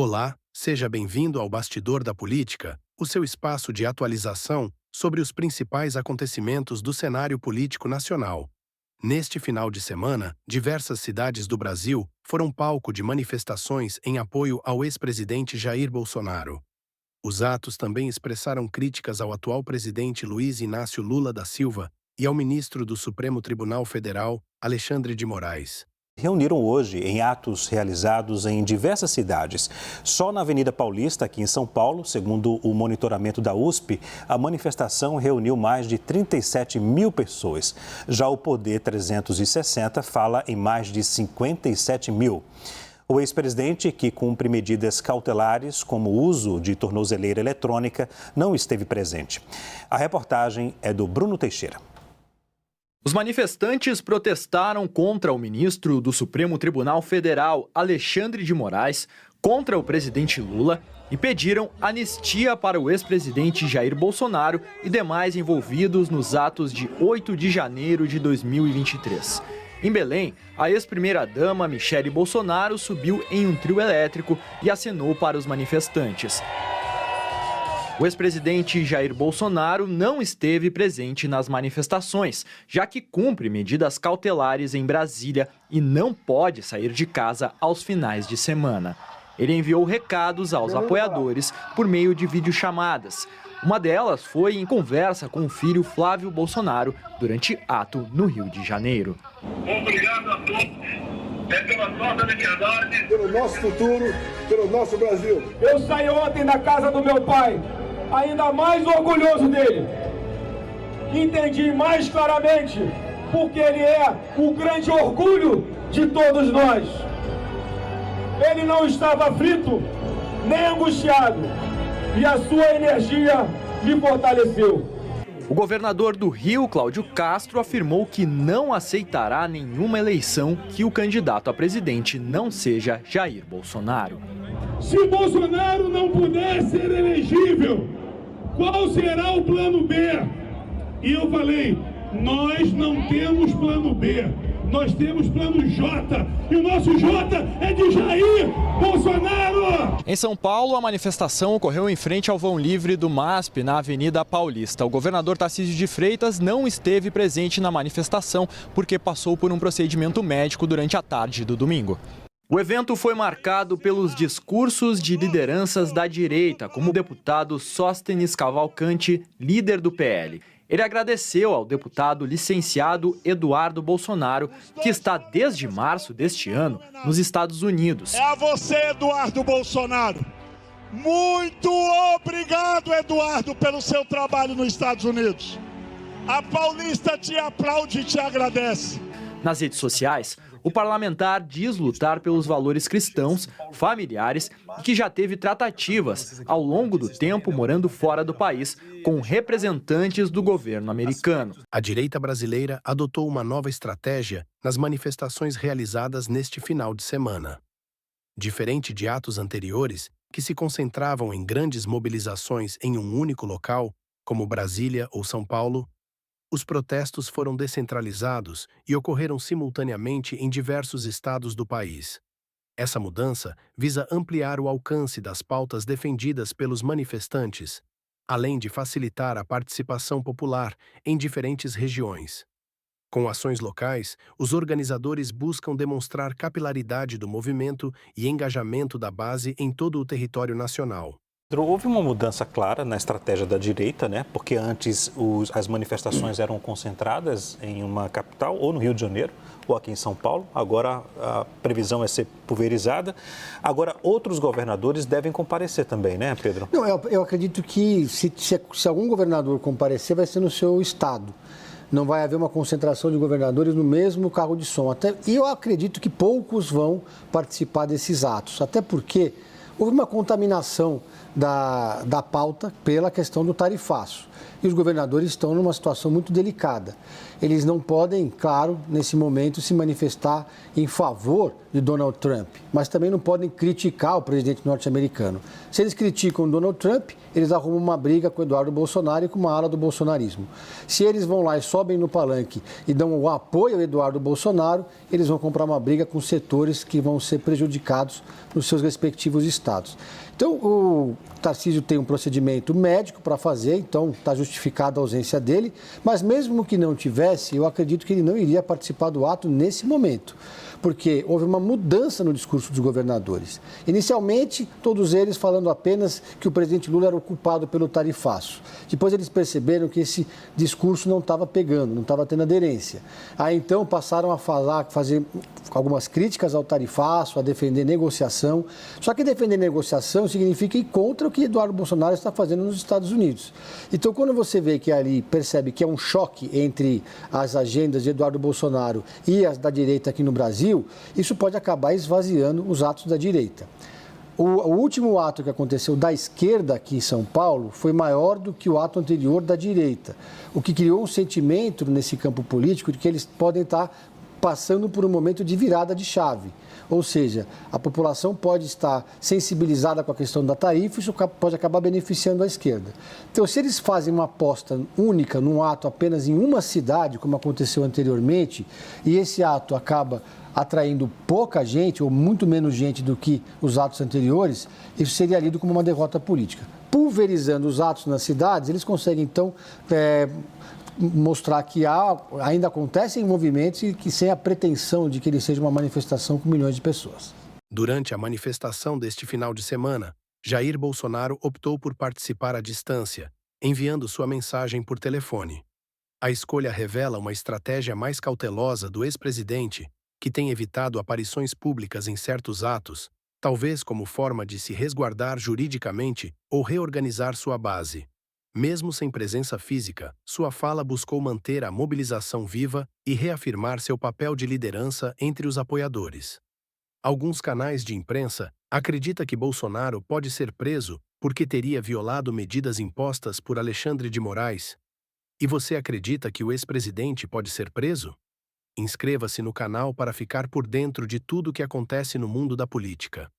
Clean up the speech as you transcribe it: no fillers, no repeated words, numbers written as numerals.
Olá, seja bem-vindo ao Bastidor da Política, o seu espaço de atualização sobre os principais acontecimentos do cenário político nacional. Neste final de semana, diversas cidades do Brasil foram palco de manifestações em apoio ao ex-presidente Jair Bolsonaro. Os atos também expressaram críticas ao atual presidente Luiz Inácio Lula da Silva e ao ministro do Supremo Tribunal Federal, Alexandre de Moraes. Reuniram hoje em atos realizados em diversas cidades. Só na Avenida Paulista, aqui em São Paulo, segundo o monitoramento da USP, a manifestação reuniu mais de 37 mil pessoas. Já o Poder 360 fala em mais de 57 mil. O ex-presidente, que cumpre medidas cautelares, como o uso de tornozeleira eletrônica, não esteve presente. A reportagem é do Bruno Teixeira. Os manifestantes protestaram contra o ministro do Supremo Tribunal Federal, Alexandre de Moraes, contra o presidente Lula e pediram anistia para o ex-presidente Jair Bolsonaro e demais envolvidos nos atos de 8 de janeiro de 2023. Em Belém, a ex-primeira-dama Michele Bolsonaro subiu em um trio elétrico e acenou para os manifestantes. O ex-presidente Jair Bolsonaro não esteve presente nas manifestações, já que cumpre medidas cautelares em Brasília e não pode sair de casa aos finais de semana. Ele enviou recados aos apoiadores por meio de videochamadas. Uma delas foi em conversa com o filho Flávio Bolsonaro durante ato no Rio de Janeiro. Obrigado a todos. É pela nossa liberdade, pelo nosso futuro, pelo nosso Brasil. Eu saí ontem da casa do meu pai, ainda mais orgulhoso dele. Entendi mais claramente porque ele é o grande orgulho de todos nós. Ele não estava aflito, nem angustiado, e a sua energia lhe fortaleceu. O governador do Rio, Cláudio Castro, afirmou que não aceitará nenhuma eleição que o candidato a presidente não seja Jair Bolsonaro. Se Bolsonaro não puder ser elegível, qual será o plano B? E eu falei, nós não temos plano B, nós temos plano J, e o nosso J é de Jair Bolsonaro! Em São Paulo, a manifestação ocorreu em frente ao vão livre do MASP, na Avenida Paulista. O governador Tarcísio de Freitas não esteve presente na manifestação porque passou por um procedimento médico durante a tarde do domingo. O evento foi marcado pelos discursos de lideranças da direita, como o deputado Sóstenes Cavalcante, líder do PL. Ele agradeceu ao deputado licenciado Eduardo Bolsonaro, que está desde março deste ano nos Estados Unidos. É a você, Eduardo Bolsonaro. Muito obrigado, Eduardo, pelo seu trabalho nos Estados Unidos. A Paulista te aplaude e te agradece. Nas redes sociais, o parlamentar diz lutar pelos valores cristãos, familiares e que já teve tratativas ao longo do tempo morando fora do país com representantes do governo americano. A direita brasileira adotou uma nova estratégia nas manifestações realizadas neste final de semana. Diferente de atos anteriores, que se concentravam em grandes mobilizações em um único local, como Brasília ou São Paulo, os protestos foram descentralizados e ocorreram simultaneamente em diversos estados do país. Essa mudança visa ampliar o alcance das pautas defendidas pelos manifestantes, além de facilitar a participação popular em diferentes regiões. Com ações locais, os organizadores buscam demonstrar capilaridade do movimento e engajamento da base em todo o território nacional. Houve uma mudança clara na estratégia da direita, né? Porque antes as manifestações eram concentradas em uma capital, ou no Rio de Janeiro, ou aqui em São Paulo. Agora a previsão é ser pulverizada. Agora outros governadores devem comparecer também, né, Pedro? Não, eu acredito que se algum governador comparecer, vai ser no seu estado. Não vai haver uma concentração de governadores no mesmo cargo de som. E eu acredito que poucos vão participar desses atos, até porque houve uma contaminação da pauta pela questão do tarifaço. e os governadores estão numa situação muito delicada. Eles não podem, claro, nesse momento, se manifestar em favor de Donald Trump, mas também não podem criticar o presidente norte-americano. Se eles criticam Donald Trump, eles arrumam uma briga com Eduardo Bolsonaro e com uma ala do bolsonarismo. Se eles vão lá e sobem no palanque e dão o apoio ao Eduardo Bolsonaro, eles vão comprar uma briga com setores que vão ser prejudicados nos seus respectivos estados. Então, o Tarcísio tem um procedimento médico para fazer, então está justificada a ausência dele, mas mesmo que não tivesse, eu acredito que ele não iria participar do ato nesse momento, porque houve uma mudança no discurso dos governadores. Inicialmente, todos eles falando apenas que o presidente Lula era o culpado pelo tarifaço. Depois eles perceberam que esse discurso não estava pegando, não estava tendo aderência. Aí então passaram a fazer algumas críticas ao tarifaço, a defender negociação. Só que defender negociação significa ir contra o que Eduardo Bolsonaro está fazendo nos Estados Unidos. Então, quando você vê que ali percebe que é um choque entre as agendas de Eduardo Bolsonaro e as da direita aqui no Brasil, isso pode acabar esvaziando os atos da direita. O último ato que aconteceu da esquerda aqui em São Paulo foi maior do que o ato anterior da direita, o que criou um sentimento nesse campo político de que eles podem estar passando por um momento de virada de chave. Ou seja, a população pode estar sensibilizada com a questão da tarifa e isso pode acabar beneficiando a esquerda. Então, se eles fazem uma aposta única num ato apenas em uma cidade, como aconteceu anteriormente, e esse ato acaba atraindo pouca gente, ou muito menos gente do que os atos anteriores, isso seria lido como uma derrota política. Pulverizando os atos nas cidades, eles conseguem, então, mostrar que ainda acontecem movimentos e que sem a pretensão de que ele seja uma manifestação com milhões de pessoas. Durante a manifestação deste final de semana, Jair Bolsonaro optou por participar à distância, enviando sua mensagem por telefone. A escolha revela uma estratégia mais cautelosa do ex-presidente, que tem evitado aparições públicas em certos atos, talvez como forma de se resguardar juridicamente ou reorganizar sua base. Mesmo sem presença física, sua fala buscou manter a mobilização viva e reafirmar seu papel de liderança entre os apoiadores. Alguns canais de imprensa acreditam que Bolsonaro pode ser preso porque teria violado medidas impostas por Alexandre de Moraes. E você acredita que o ex-presidente pode ser preso? Inscreva-se no canal para ficar por dentro de tudo o que acontece no mundo da política.